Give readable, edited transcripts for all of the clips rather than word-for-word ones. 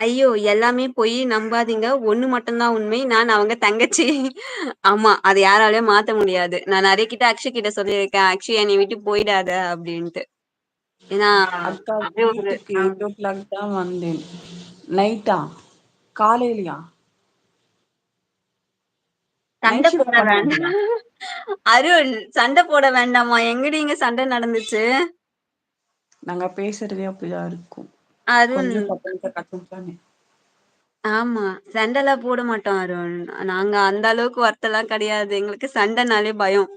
ஐயோ! எல்லாமே பொய் நம்பாதீங்க. ஒண்ணு மட்டும் தான் உண்மை. நான் அவங்க தங்கச்சி. ஆமா. அத யாராலயும் மாத்த முடியாது. நான் நெறைய கிட்ட அக்ஷய் கிட்ட சொல்லியிருக்கேன். "அக்ஷய் என்னைய விட்டு போயிடாத" அப்டின்ட்டு. ஏன்னா, அக்கா அது ஒரு வீட்டுக்கு 8:00 தான் வந்தேன். நைட்டா? காலையிலயா? சண்ட நைட் ஷிஃப்ட் போட வேண்டாம். பண்ணுவாங்களா? அருண் சண்ட போட வேண்டாமா? எங்கடி இங்க சண்ட நடந்துச்சு? நாங்க பேசுறதே அப்படிதான் இருக்கும். அருண் கொஞ்சம் 10 நிமிஷம் கத்துன்ட்டானே. ஆமா. சண்டலாம் போட மாட்டோம் அருண். நாங்க அந்த அளவுக்கு ஒர்த்தெல்லாம் கிடையாது. எங்களுக்கு சண்டனாலே பயம்.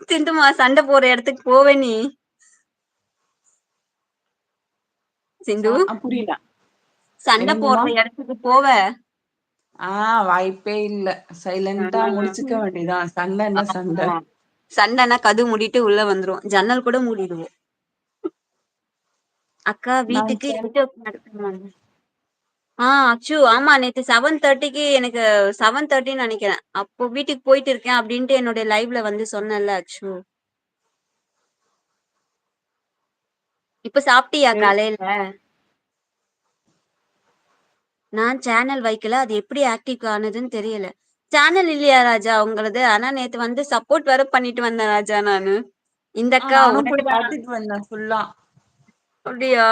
சிந்துமா சண்ட போடுற இடத்துக்கு போவ நீ? சிந்து? புரியல. சண்ட என்னதுமா? போடுற இடத்துக்கு போவ? வாய்ப்பே இல்ல. ஆ. சைலன்ட்டா முடிச்சுக்க வேண்டியதான். சண்டை என்ன சண்டை? ஆமா. சண்டன்னா கதவு மூடிட்டு உள்ள வந்துரும். ஜன்னல் கூட மூடிடுவோம். அக்கா நான் வீட்டுக்கு சென் 8:00 நடக்குமாங்க. அச்சு ஆமா நேத்து 7:30க்கு எனக்கு 7:30ன்னு நெனைக்கிறேன். அப்போ வீட்டுக்கு போயிட்டு இருக்கேன் அப்டின்ட்டு என்னோட லைவ்ல வந்து சொன்னேன்ல அச்சு. இப்ப சாப்பிட்டியா சரி. காலையில? நான் சேனல் வைக்கல. அது எப்படி ஆக்டிவ் ஆனதுன்னு தெரியல. சேனல் இல்லையா ராஜா உங்களது? ஆனா நேத்து வந்து சப்போர்ட் வேற பண்ணிட்டு வந்தேன் ராஜா நானு. இந்த அக்கா நானும் உனக்கு போய் தான் பாத்துட்டு வந்தேன் ஃபுல்லா. அப்படியா?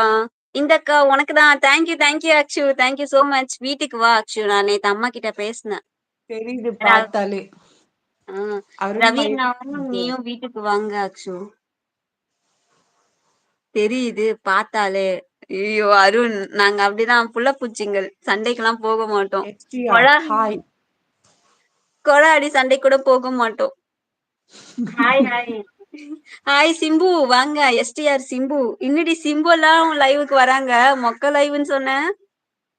இந்த அக்கா உனக்கு தான். Thank you Akshu. Thank you so much. வீட்டுக்கு வா அக்ஷு. நான் நேத்து அம்மா கிட்ட பேசினேன். தெரியுது ர பார்த்தாலே. ஆ அருண்மயில் ரவீனாவும் இது நீயும் வீட்டுக்கு வாங்க அக்ஷு. தெரியுது பார்த்தாலே. ஐயோ! அருண் நாங்க அப்படிதான் புள்ள பூச்சிங்கள். சண்டைக்கெல்லாம் போக மாட்டோம். STR கொழா hi. கொழா அடி சண்டைக்கு கூட போக மாட்டோம். Hi hi. ஹாய் சிம்பு வாங்க எஸ்டிஆர் சிம்பு. என்னடி சிம்பு எல்லாம் உன் லைவுக்கு வராங்க. மொக்க லைவ்ன்னு சொன்ன?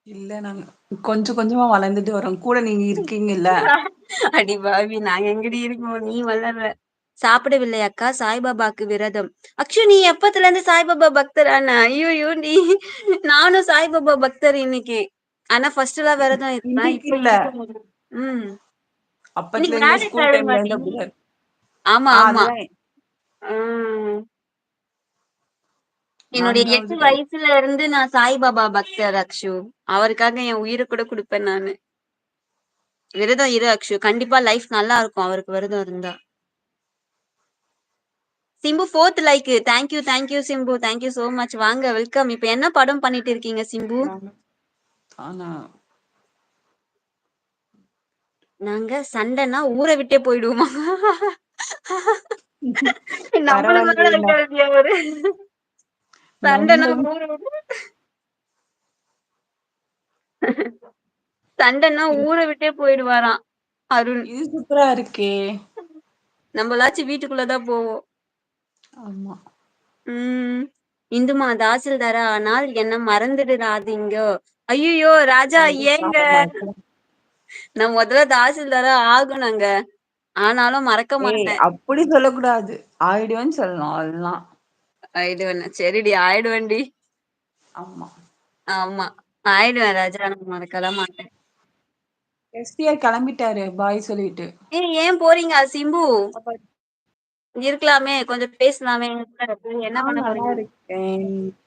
இல்ல நாங்க கொஞ்சம் கொஞ்சமா வளர்ந்துட்டு வரோம். கூட நீங்க இருக்கீங்கல்ல. அடி பாவி நாங்க எங்கடி இருக்கோம் நீ வளர்ற. சாப்பிடவில்லை அக்கா சாய்பாபாக்கு விரதம். அக்ஷு நீ எப்பத்துல இருந்து சாய்பாபா பக்தரான? ஐயோயோ நீ நானும் சாய்பாபா பக்தர் இன்னைக்கு. ஆனா ஃபர்ஸ்ட் எல்லாம் விரதம் இருப்பேன். இன்னைக்கு இப்ப இல்ல. இருக்க முடியல. ம். அப்பத்துல இன்னைக்கு இருந்தே ஸ்கூல் டைம்ல வியாழக்கிழமைடி. இருந்து அப்படிதான் இருக்கு. ஆமா ஆமா. அதுதான் ம். என்னுடைய 8 4வது டைம். வயசுல இருந்து நான் சாய்பாபா பக்தர் அக்ஷு. அவருக்காக என் உயிர கூட குடுப்பேன் நானு. விரதம் இரு அக்ஷு. கண்டிப்பா லைஃப் நல்லா இருக்கும் அவருக்கு விரதம் இருந்தா. சிம்பு 4த் like. Thank you Simbu. Thank you so much. வாங்க வெல்கம். இப்ப என்ன படம் பண்ணிட்டு இருக்கீங்க சிம்பு? நாங்க ஆனா நாங்க சண்டைன்னா ஊர விட்டே போயிடுவோமா? நம்மளுக்கு வேற பரவாயில்லையேம்மா. இருக்காது அவரு. சண்டைன்னா நம்மளது ஊர விட்டு சண்டைன்னா இது ஊர விட்டே போயிடுவாராம் அருண். இது சூப்பரா இருக்கே. நம்மளாச்சும் வீட்டுக்குள்ளதான் போவோம். ஆமா. ம். இந்துமா தாசில்தாரா ஆனால் என்ன மறந்துடாதீங்கோ. ஐயையோ ராஜா கண்டிப்பா ஏங்க? மறக்கல. நான் முதல்ல தாசில்தாரா ஆகணுங்க. ஆனாலும் மறக்க மாட்டேன். அப்படி சொல்லக்கூடாது. ஆயிடுவேன்னு சொல்லணும் அவ்வளவுதான். ஆயிடுவேன். சரிடி ஆயிடுவேன்டி. ஆமா. ஆமா. ஆயிடுவேன் ராஜா. நான் மறக்கலாம் மாட்டேன். எஸ்டிஆர் கிளம்பிட்டாரு பாய் சொல்லிட்டு. ஏன் போறீங்க சிம்பு? அப்ப இருக்கலாமே. கொஞ்சம் பேசலாமே. என்ன நான் பண்ண நல்லா போறீங்க? இருக்கேன்.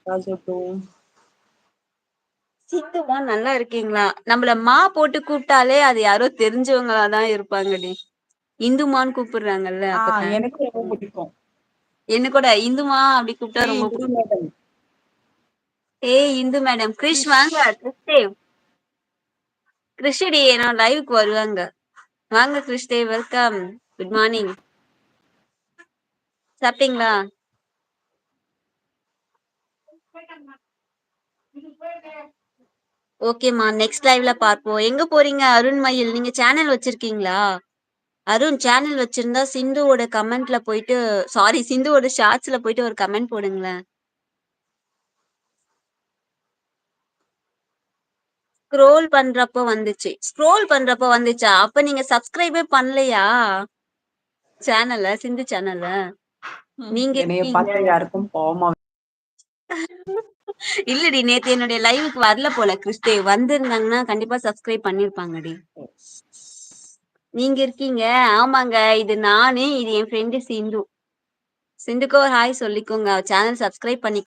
ராஜப்ரோ. சித்துமா நல்லா இருக்கீங்களா? நம்மள போட்டு கூப்பிட்டாலே அது யாரோ தெரிஞ்சவங்களா தான் இருப்பாங்கடி. இந்துமான்னு கூப்பிடுறாங்கல்ல அப்ப எனக்கு ரொம்ப பிடிக்கும். என்ன கூட இந்துமா அப்படி கூப்பிட்டா ரொம்ப இந்து பிடிக்கும். மேடம். ஏய் இந்து மேடம் கிரிஷ் கிறிஷ். வாங்க கிறிஸ்தேவ். கிருஷ்டி என்னோட லைவுக்கு வருவாங்க. வாங்க கிறிஸ்தேவ் வெல்கம். Good morning. சாப்பிட்டீங்களா? ஓகேம்மா நெக்ஸ்ட் லைவ்ல பார்ப்போம். எங்க போறீங்க அருண்மயில்? நீங்க சேனல் வச்சிருக்கீங்களா? அருண் சேனல் வச்சிருந்தா சிந்துவோட கமெண்ட்ல போயிட்டு சாரி சிந்துவோட ஷார்ட்ஸ்ல போயிட்டு ஒரு கமெண்ட் போடுங்களேன். ஸ்க்ரோல் பண்றப்போ வந்துச்சா? அப்ப நீங்க சப்ஸ்கிரைபே பண்ணலையா? சேனல்ல சிந்து சேனல்ல. நீங்க என்னைய இருக்கீங்க. பார்த்தா யாருக்கும் பாவமா இல்லடி நேத்து என்னுடைய லைவுக்கு வரல போல கிறிஸ்தே. வந்திருந்தாங்கன்னா கண்டிப்பா சப்ஸ்கிரைப் பண்ணிருப்பாங்கடி. நீங்க இருக்கீங்க. ஆமாங்க. இது நானு, இது என் ஃப்ரெண்டு சிந்து. சிந்துக்கு ஒரு ஹாய் சொல்லிக்கோங்க. சேனல் சப்ஸ்கிரைப் பண்ணி